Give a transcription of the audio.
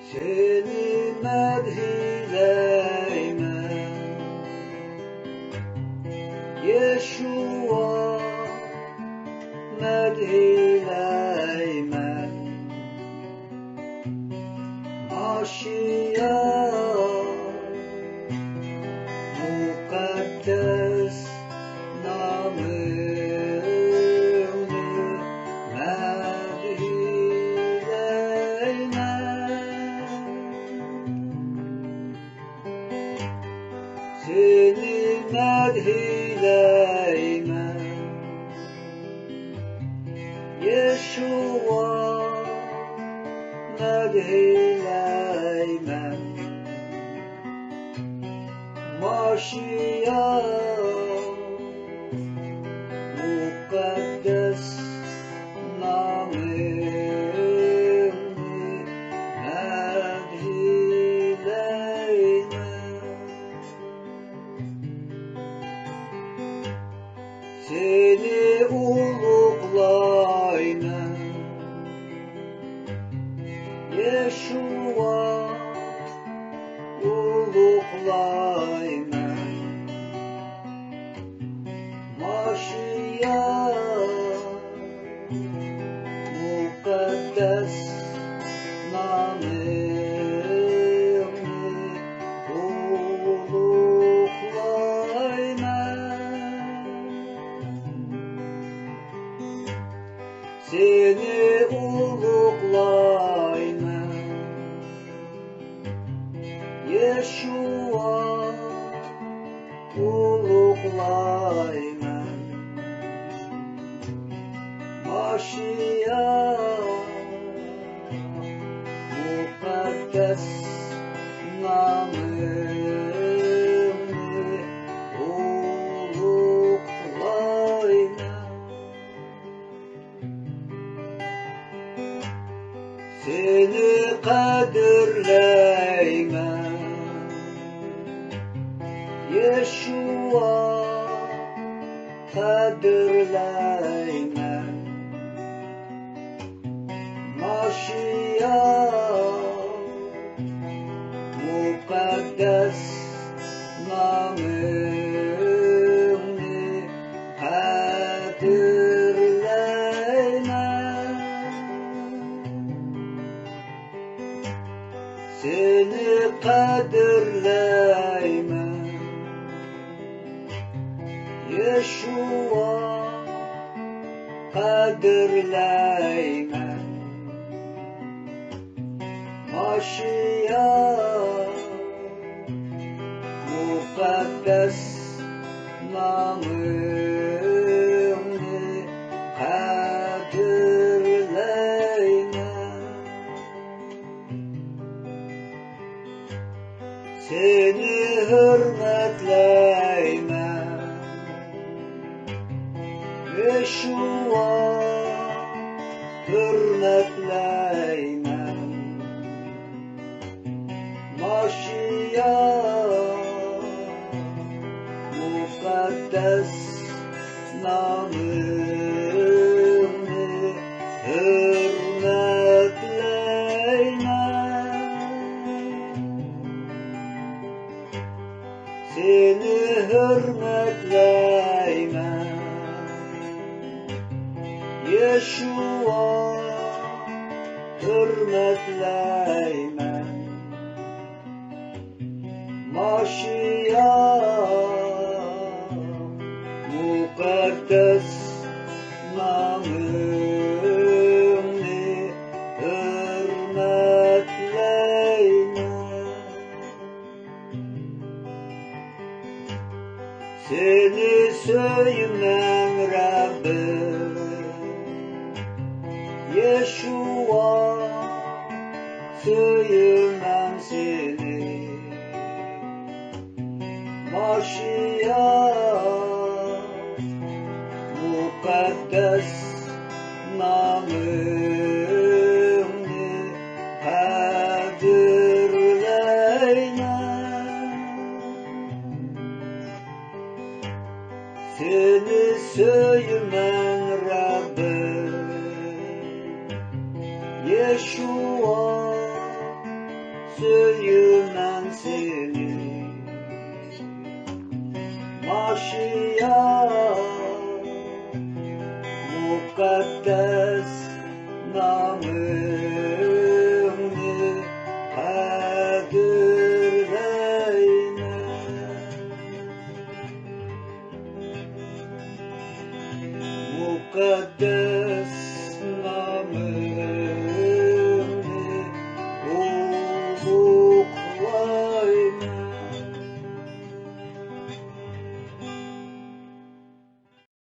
Seni мәдһийәләймен, Yeshua, мәдһийәләймен, Машиях, muqaddas namını мәdhiyeleymen. Seni мәdhiyeleymen, Yeshua, мәdhiyeleymen, Машиях, muqaddas namını мәdhiyeleymen. Seni uluqlaymen, Yeshua, uluqlaymen, Машиях, muqaddas namını uluqlaymen. Seni uluqlaymen, Yeshua, uluqlaymen, Машиях, muqaddas namını uluqlaymen. Seni qadirleymen, Yeshua, qadirleymen, Машиях, muqaddas namını qadirleymen. Seni qadirleymen, Yeshua, qadirleymen, Машиях, muqaddas namını qadirleymen. Seni hürmetleymen, Yeshua, hürmetleymen, Машиях, muqaddas namını hürmetleymen. Seni hürmetleymen, Yeshua, hürmetleymen, Машиях, muqaddas namını hürmetleymen. Seni söymen Rabbim, Yeshua, söymen seni, Машиях, muqaddas namını qadirleymen. Seni söymen Rabbim, Yeshua, Mukaddes namını kadirleyme. Mukaddes